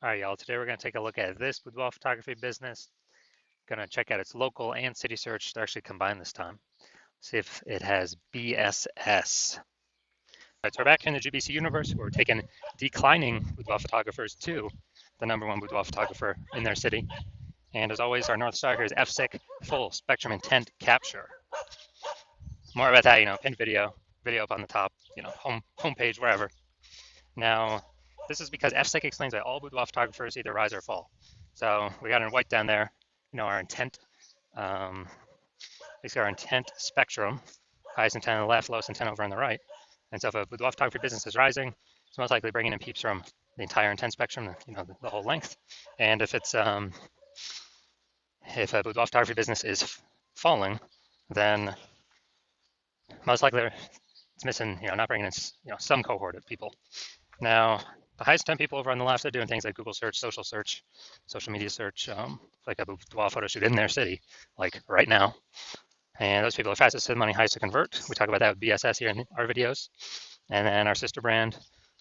All right, y'all. Today we're going to take a look at this boudoir photography business. Going to check out its local and city search. They're actually combined this time. See if it has BSS. All right, so we're back here in the GBC universe. Where we're taking declining boudoir photographers to the #1 boudoir photographer in their city. And as always, our North Star here is FSIC, full spectrum intent capture. More about that, pinned video up on the top, homepage, wherever. Now, this is because FSIC explains that all boudoir photographers either rise or fall. So we got in white down there, our intent, basically our intent spectrum, highest intent on the left, lowest intent over on the right. And so if a boudoir photography business is rising, it's most likely bringing in peeps from the entire intent spectrum, the whole length. And if it's if a boudoir photography business is falling, then most likely it's missing, not bringing in, some cohort of people. Now, the highest 10 people over on the left are doing things like Google search, social media search, like a boudoir photo shoot in their city, like right now. And those people are fastest to money, highest to convert. We talk about that with BSS here in our videos. And then our sister brand,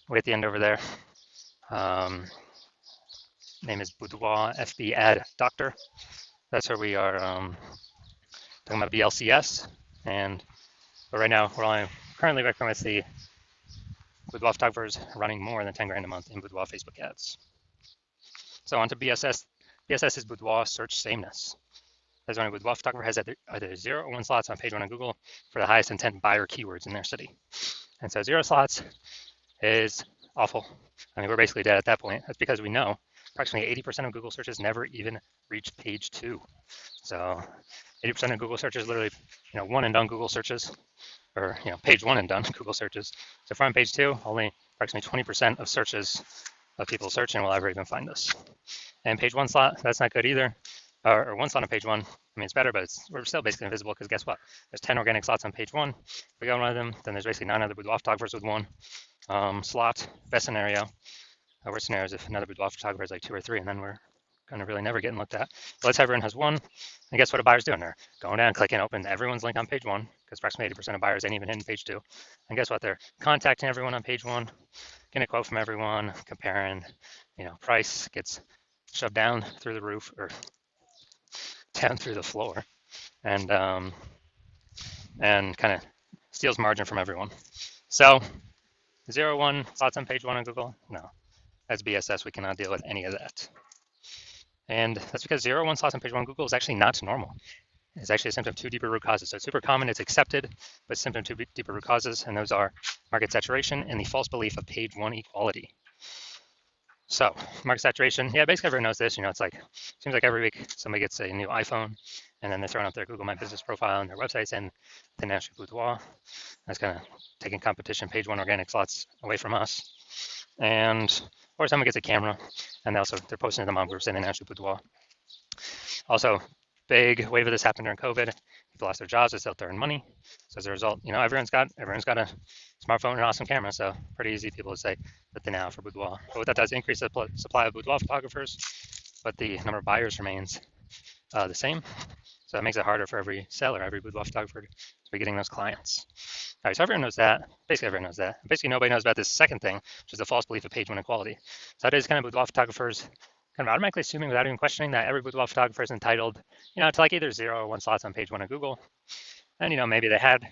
way at the end over there, name is Boudoir FB Ad Doctor. That's where we are talking about BLCS. But right now, we're only currently working with the boudoir photographers running more than 10 grand a month in boudoir Facebook ads. So on to BSS. BSS is boudoir search sameness. As when a boudoir photographer has either 0 or 1 slots on page 1 on Google for the highest intent buyer keywords in their city. And so 0 slots is awful. I mean, we're basically dead at that point. That's because we know approximately 80% of Google searches never even reach page 2. So 80% of Google searches literally, one and done Google searches, or page 1 and done Google searches. So if we're on page 2, only approximately 20% of searches of people searching will ever even find us. And page 1 slot, that's not good either. Or 1 slot on page 1. I mean, it's better, but we're still basically invisible because guess what? There's 10 organic slots on page 1. If we go on one of them, then there's basically 9 other boudoir photographers with 1 slot. Best scenario. Worst scenario is if another boudoir photographer is like 2 or 3, and then we're going to really never getting looked at. But let's say everyone has 1. And guess what a buyer's doing? They're going down, clicking open everyone's link on page 1, because approximately 80% of buyers ain't even hitting page 2. And guess what? They're contacting everyone on page 1, getting a quote from everyone, comparing, price gets shoved down through the roof or down through the floor, and kind of steals margin from everyone. So 0, 1 slots on page 1 on Google, no. As BSS, we cannot deal with any of that. And that's because 0, 1 slots on page 1 on Google is actually not normal. It's actually a symptom of 2 deeper root causes. So it's super common, it's accepted, but symptom of 2 deeper root causes, and those are market saturation and the false belief of page 1 equality. So market saturation, yeah, basically everyone knows this. It's like, seems like every week somebody gets a new iPhone, and then they're throwing up their Google My Business profile and their websites and the National Boudoir. That's kind of taking competition, page 1 organic slots away from us. Or someone gets a camera, and they're posting to the mom groups in the National Boudoir. Also, big wave of this happened during COVID. People lost their jobs, it's out there in money. So as a result, everyone's got a smartphone and an awesome camera. So pretty easy people would say, but the now for boudoir. But what that does increase the supply of boudoir photographers, but the number of buyers remains the same. So it makes it harder for every seller, every boudoir photographer to be getting those clients. All right, so everyone knows that. Basically, everyone knows that. Basically, nobody knows about this second thing, which is the false belief of page 1 equality. So that is kind of boudoir photographers kind of automatically assuming without even questioning that every boudoir photographer is entitled, to like either 0 or 1 slots on page 1 of Google. And, maybe they had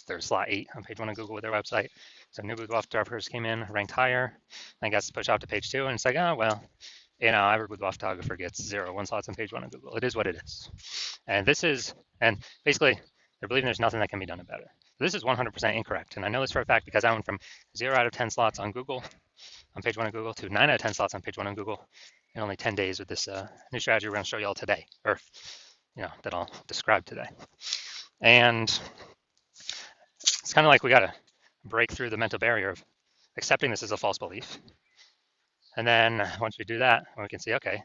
their slot 8 on page 1 of Google with their website. So new boudoir photographers came in, ranked higher, and got pushed out to page 2. And it's like, oh, well, every boudoir photographer gets 0 or 1 slots on page 1 of Google. It is what it is. And basically, they're believing there's nothing that can be done about it. So this is 100% incorrect. And I know this for a fact because I went from 0 out of 10 slots on Google, on page 1 of Google, to 9 out of 10 slots on page 1 on Google in only 10 days with this new strategy we're going to show you all today, or that I'll describe today. And it's kind of like we got to break through the mental barrier of accepting this as a false belief. And then once we do that, we can see, okay,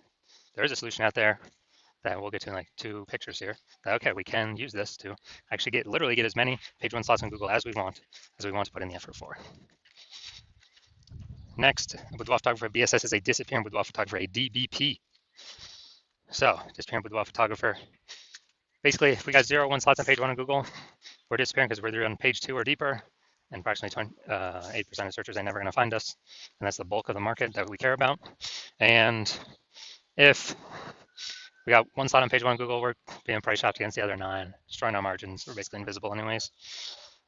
there is a solution out there that we'll get to in like 2 pictures here. That, okay, we can use this to actually literally get as many page 1 slots on Google as we want to put in the effort for. Next, a boudoir photographer BSS is a disappearing boudoir photographer, a DBP. So, disappearing boudoir photographer. Basically, if we got 0 or 1 slots on page 1 on Google, we're disappearing because we're either on page 2 or deeper, and approximately 8% of searchers are never going to find us, and that's the bulk of the market that we care about. And if we got one slot on page one of Google, we're being price shopped against the other 9, destroying our margins. We're basically invisible anyways.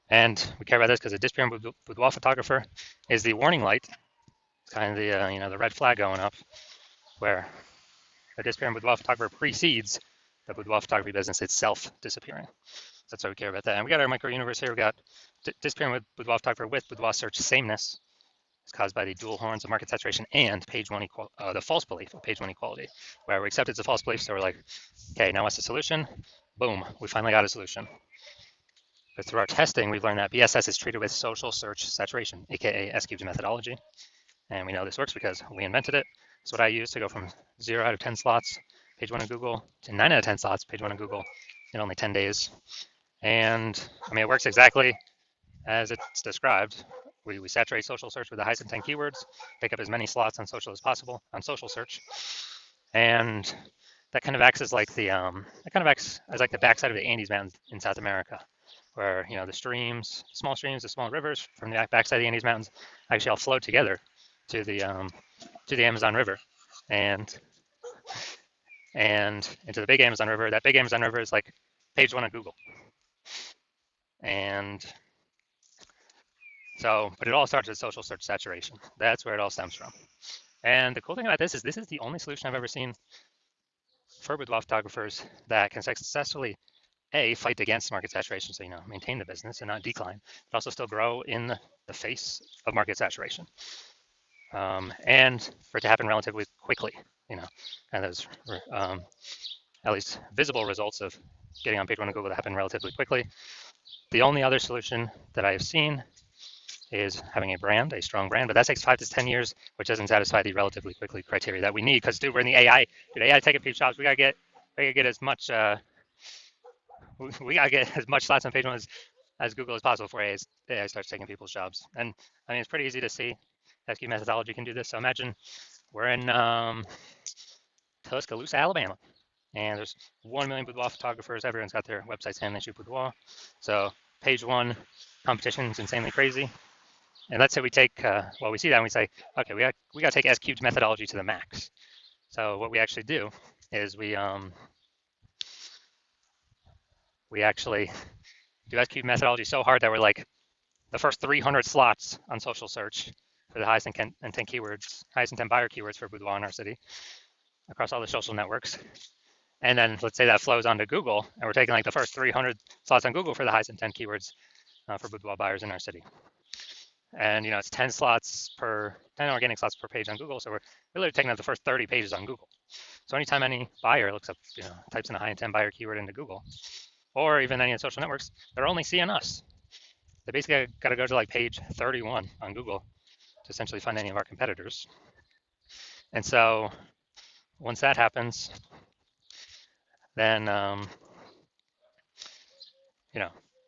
And we care about this because the disappearing boudoir photographer is the warning light. It's kind of the the red flag going up, where the disappearing boudoir photographer precedes the boudoir photography business itself disappearing. That's why we care about that. And we got our micro universe here. We got disappearing with boudoir photographer with boudoir search sameness. It's caused by the dual horns of market saturation and page one the false belief of page one equality, where we accept it's a false belief. So we're like, okay, now what's the solution? Boom, we finally got a solution. But through our testing, we've learned that BSS is treated with social search saturation, aka S-cubed methodology. And we know this works because we invented it. It's what I use to go from 0 out of 10 slots, page one of Google, to 9 out of 10 slots, page one of Google, in only 10 days. And I mean, it works exactly as it's described. We saturate social search with the highest intent keywords, pick up as many slots on social as possible on social search, and that kind of acts as like the backside of the Andes Mountains in South America, where the streams, small streams, the small rivers from the backside of the Andes Mountains actually all flow together to the Amazon River, and into the big Amazon River. That big Amazon River is like page one of Google, and so, but it all starts with social search saturation. That's where it all stems from. And the cool thing about this is the only solution I've ever seen for boudoir photographers that can successfully fight against market saturation, so maintain the business and not decline, but also still grow in the face of market saturation, and for it to happen relatively quickly. And those at least visible results of getting on page one of Google to happen relatively quickly. The only other solution that I have seen is having a strong brand, but that takes 5 to 10 years, which doesn't satisfy the relatively quickly criteria that we need. Because dude, we're in the AI. Dude, AI taking peep shops. We gotta get as much. We gotta get as much slots on page one as Google as possible before AI starts taking people's jobs. And I mean, it's pretty easy to see. S-cubed methodology can do this. So imagine we're in Tuscaloosa, Alabama, and there's 1 million boudoir photographers. Everyone's got their websites and they shoot boudoir. So page one competition is insanely crazy. And let's say we take, we see that and we say, okay, we got to take S-cubed methodology to the max. So what we actually do is we actually do S-cubed methodology so hard that we're like the first 300 slots on social search for the highest intent keywords, highest intent buyer keywords for boudoir in our city across all the social networks. And then let's say that flows onto Google, and we're taking like the first 300 slots on Google for the highest intent keywords for boudoir buyers in our city. And it's 10 organic slots per page on Google. So we're really taking up the first 30 pages on Google. So anytime any buyer looks up, types in a high intent buyer keyword into Google, or even any of the social networks, they're only seeing us. They basically got to go to like page 31 on Google to essentially find any of our competitors. And so once that happens, then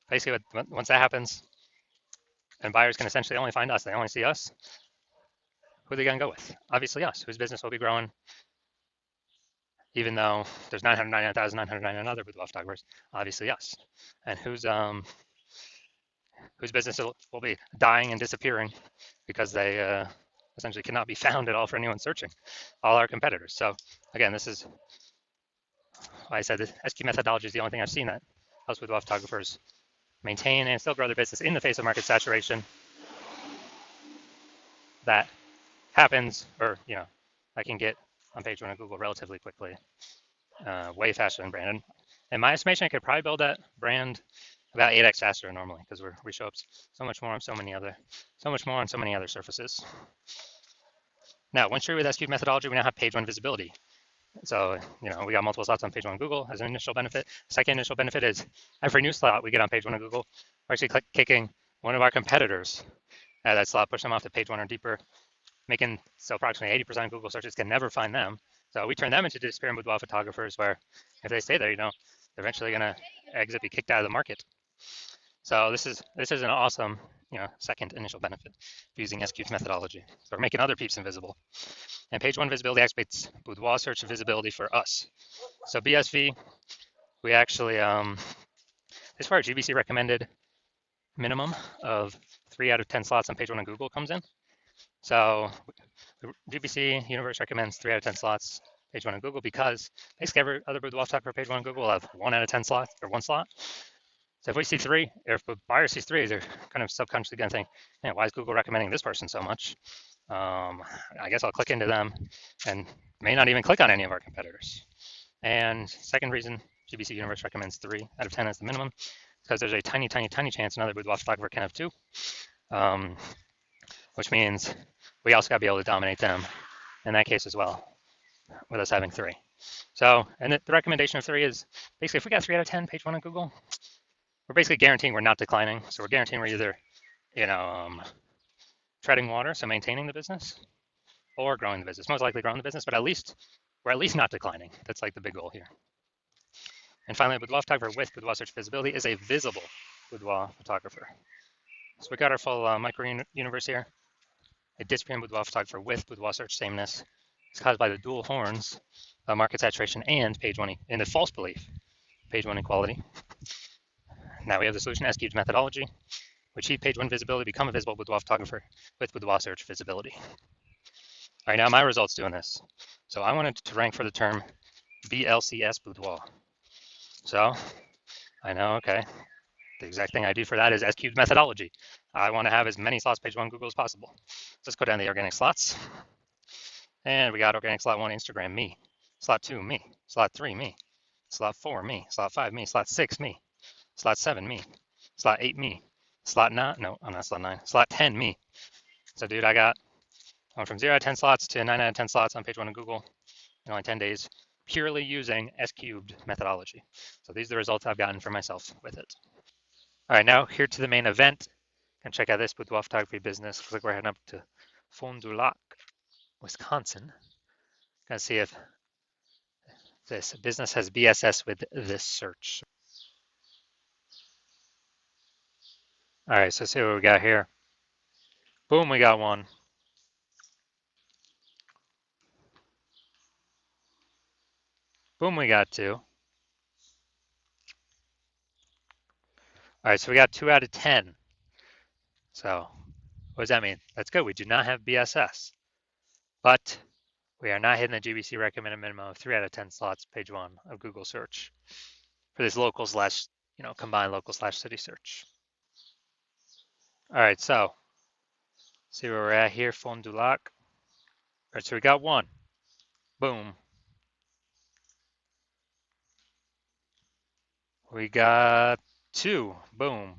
basically once that happens, and buyers can essentially only find us. They only see us. Who are they going to go with? Obviously us, whose business will be growing, even though there's 999,999 other boudoir photographers. Obviously us, and whose business will be dying and disappearing because they essentially cannot be found at all for anyone searching. All our competitors. So again, this is why I said the S-cubed methodology is the only thing I've seen that helps boudoir photographers maintain and still grow their business in the face of market saturation. That happens, or I can get on page one of Google relatively quickly, way faster than Brandon. In my estimation, I could probably build that brand about 8x faster normally because we show up so much more on so many other surfaces. Now, once you're with S-cubed methodology, we now have page one visibility. So, we got multiple slots on page one of Google as an initial benefit. Second initial benefit is every new slot we get on page one of Google, we're actually kicking one of our competitors at that slot, push them off to page one or deeper, making so approximately 80% of Google searches can never find them. So we turn them into disappearing boudoir photographers where if they stay there, they're eventually going to exit, be kicked out of the market. So this is an awesome, second initial benefit of using S-cubed methodology. So we're making other peeps invisible. And page one visibility activates boudoir search visibility for us. So BSV, we actually, this is where our GBC recommended minimum of 3 out of 10 slots on page one of Google comes in. So The GBC universe recommends 3 out of 10 slots, page 1 on Google, because basically every other boudoir photographer page 1 on Google will have 1 out of 10 slots, or 1 slot. So if we see 3, or if a buyer sees 3, they're kind of subconsciously going to think, man, why is Google recommending this person so much? I guess I'll click into them and may not even click on any of our competitors. And second reason GBC Universe recommends 3 out of 10 as the minimum, because there's a tiny, tiny, tiny chance another boudoir photographer can have 2, which means we also got to be able to dominate them in that case as well, with us having 3. So, and the recommendation of 3 is basically if we got 3 out of 10 page 1 on Google, we're basically guaranteeing we're not declining. So we're guaranteeing we're either, treading water, so maintaining the business, or growing the business. Most likely growing the business, but we're at least not declining. That's like the big goal here. And finally, a boudoir photographer with boudoir search visibility is a visible boudoir photographer. So we got our full micro universe here. A disappearing boudoir photographer with boudoir search sameness is caused by the dual horns of market saturation and page 1 in the false belief, page 1 equality. Now we have the solution S-cubed methodology. We achieve page 1 visibility, become a visible boudoir photographer with boudoir search visibility. All right, now my results doing this. So I wanted to rank for the term BLCS boudoir. So I know, okay, the exact thing I do for that is S-cubed methodology. I want to have as many slots page 1 Google as possible. Let's go down the organic slots. And we got organic slot 1, Instagram, me. Slot 2, me. Slot 3, me. Slot 4, me. Slot 5, me. Slot 6, me. Slot 7, me. Slot 8, me. Slot 9, no, I'm not slot 9. Slot 10, me. So dude, I went from 0 out of 10 slots to 9 out of 10 slots on page 1 of Google in only 10 days, purely using S-cubed methodology. So these are the results I've gotten for myself with it. All right, now here to the main event. And check out this boudoir photography business. Looks like we're heading up to Fond du Lac, Wisconsin. Gonna see if this business has BSS with this search. All right, so see what we got here. Boom, we got 1. Boom, we got 2. All right, so we got 2 out of 10. So what does that mean? That's good. We do not have BSS, but we are not hitting the GBC recommended minimum of 3 out of 10 slots, page 1 of Google search for this local slash, combined local slash city search. All right, so see where we're at here, Fond du Lac. All right, so we got 1. Boom. We got 2. Boom.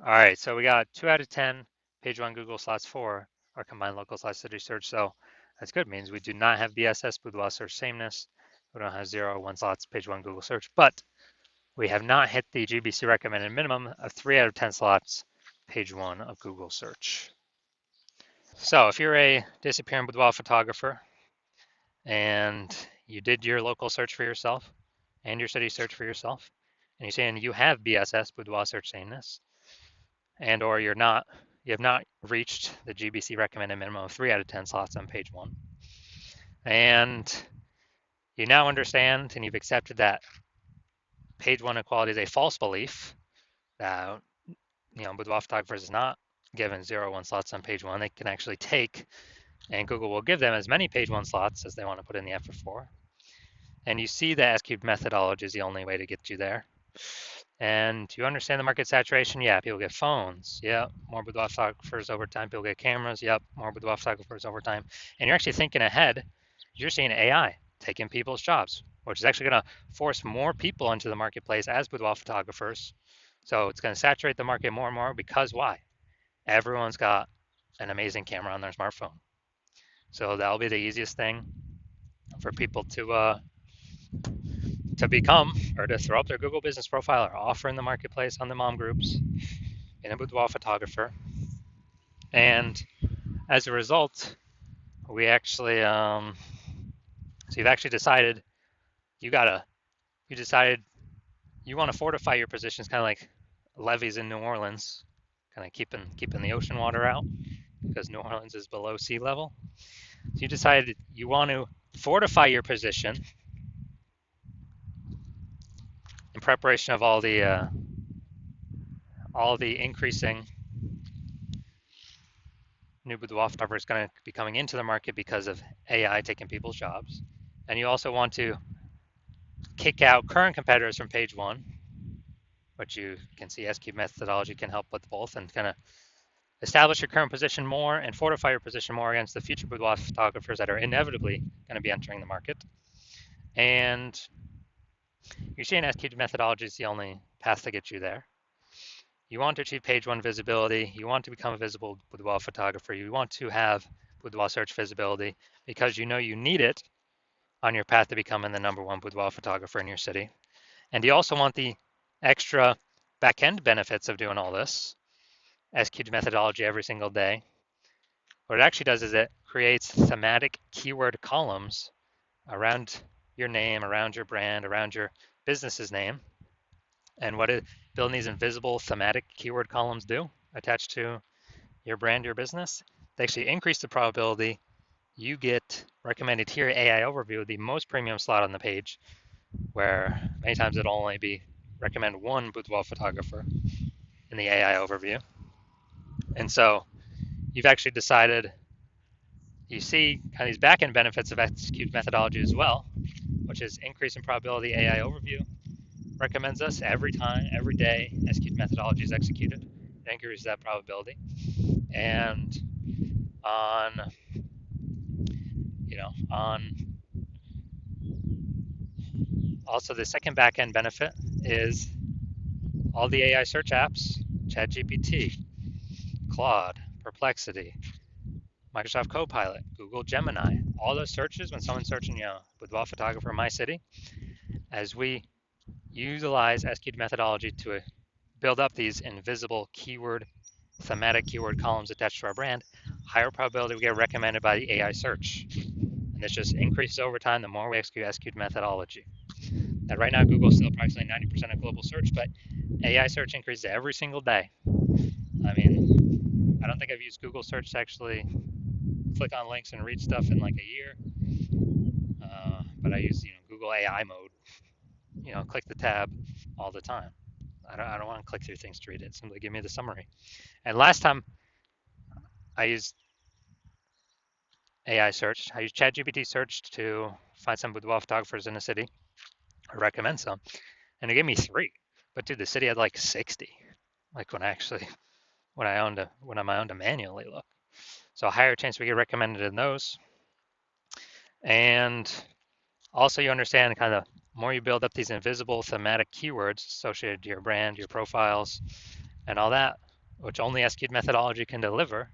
All right, so we got 2 out of 10, page 1 Google slots 4, our combined local slash city search. So that's good. It means we do not have BSS, boudoir search sameness. We don't have 0 or 1 slots, page 1 Google search, but we have not hit the GBC recommended minimum of 3 out of 10 slots, page 1 of Google search. So if you're a disappearing boudoir photographer and you did your local search for yourself and your city search for yourself, and you're saying you have BSS, boudoir search sameness, and or you have not reached the GBC recommended minimum of 3 out of 10 slots on page 1, and you now understand and you've accepted that page 1 equality is a false belief, that boudoir photographers is not given 0 or 1 slots on page 1. They can actually take, and Google will give them as many page 1 slots as they want to put in the effort for. And you see the S-cubed methodology is the only way to get you there. And you understand the market saturation? Yeah, people get phones. Yep, more boudoir photographers over time. People get cameras. Yep, more boudoir photographers over time. And you're actually thinking ahead. You're seeing AI taking people's jobs, which is actually going to force more people into the marketplace as boudoir photographers. So it's going to saturate the market more and more because why? Everyone's got an amazing camera on their smartphone. So that'll be the easiest thing for people to become, or to throw up their Google business profile or offer in the marketplace on the mom groups in a boudoir photographer. And as a result, we actually, so you've actually decided you want to fortify your positions, kind of like levees in New Orleans, kind of keeping the ocean water out because New Orleans is below sea level. So you decided you want to fortify your position in preparation of all the increasing new boudoir photographer is going to be coming into the market because of AI taking people's jobs. And you also want to kick out current competitors from page one, which you can see S-Cube methodology can help with both, and kind of establish your current position more and fortify your position more against the future boudoir photographers that are inevitably going to be entering the market. And you're seeing S-Cube methodology is the only path to get you there. You want to achieve page one visibility. You want to become a visible boudoir photographer. You want to have boudoir search visibility because you know you need it on your path to becoming the #1 boudoir photographer in your city. And you also want the extra back-end benefits of doing all this, S-Cube methodology every single day. What it actually does is it creates thematic keyword columns around your name, around your brand, around your business's name. And what building these invisible thematic keyword columns do attached to your brand, your business, they actually increase the probability you get recommended here AI overview, the most premium slot on the page, where many times it'll only be recommend one boudoir photographer in the AI overview. And so you've actually decided, you see kind of these back-end benefits of S-Cube methodology as well, which is increasing probability AI overview recommends us every time, every day S-Cube methodology is executed. It increases that probability. And on also the second back-end benefit is all the AI search apps, ChatGPT, Claude, Perplexity, Microsoft Copilot, Google Gemini, all those searches when someone's searching, boudoir photographer in my city, as we utilize S-Cube methodology to build up these invisible thematic keyword columns attached to our brand, higher probability we get recommended by the AI search. And this just increases over time the more we execute S-Cube methodology. Now, right now, Google's still approximately 90% of global search, but AI search increases every single day. I mean, I don't think I've used Google search to actually click on links and read stuff in like a year. But I use, Google AI mode, click the tab all the time. I don't want to click through things to read it. Simply give me the summary. And last time I used AI search, I used ChatGPT search to find some boudoir photographers in the city, or recommend some, and it gave me 3. But dude, the city had like 60. Like when I owned to manually look. So a higher chance we get recommended in those. And also you understand kind of more you build up these invisible thematic keywords associated to your brand, your profiles, and all that, which only S-Cube methodology can deliver,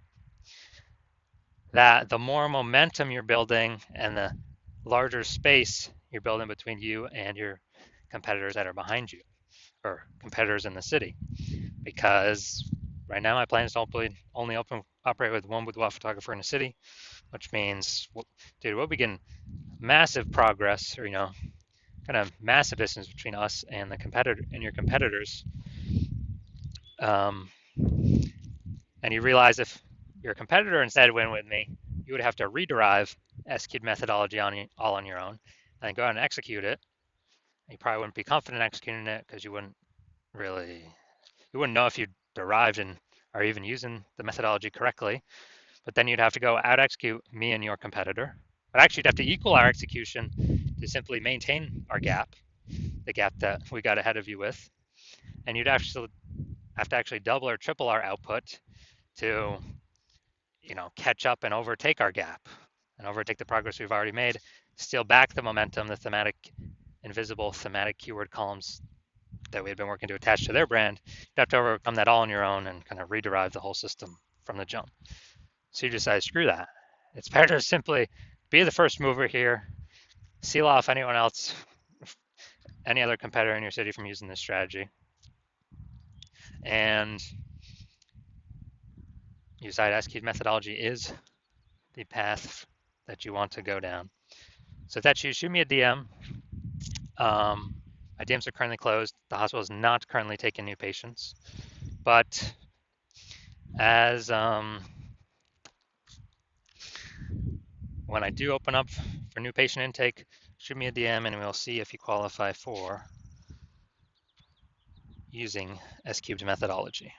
that the more momentum you're building and the larger space you're building between you and your competitors that are behind you, or competitors in the city. Because right now my plan is to only operate with one boudoir photographer in the city, which means, dude, we'll begin massive progress, or kind of massive distance between us and your competitors. And you realize if your competitor instead went with me, you would have to rederive S-Cube methodology all on your own, and then go out and execute it. You probably wouldn't be confident executing it because you wouldn't know if you derived and are even using the methodology correctly. But then you'd have to go out execute me and your competitor. But actually, you'd have to equal our execution to simply maintain our gap, the gap that we got ahead of you with. And you'd actually have to actually double or triple our output to, catch up and overtake our gap and overtake the progress we've already made, steal back the momentum, the invisible thematic keyword columns that we had been working to attach to their brand. You'd have to overcome that all on your own and kind of rederive the whole system from the jump. So you decide, screw that. It's better to simply be the first mover here, seal off anyone else, any other competitor in your city from using this strategy, and you decide S-Cube methodology is the path that you want to go down. So if that's you, shoot me a DM. My DMs are currently closed. The hospital is not currently taking new patients, but as when I do open up for new patient intake, shoot me a DM and we'll see if you qualify for using S-Cubed methodology.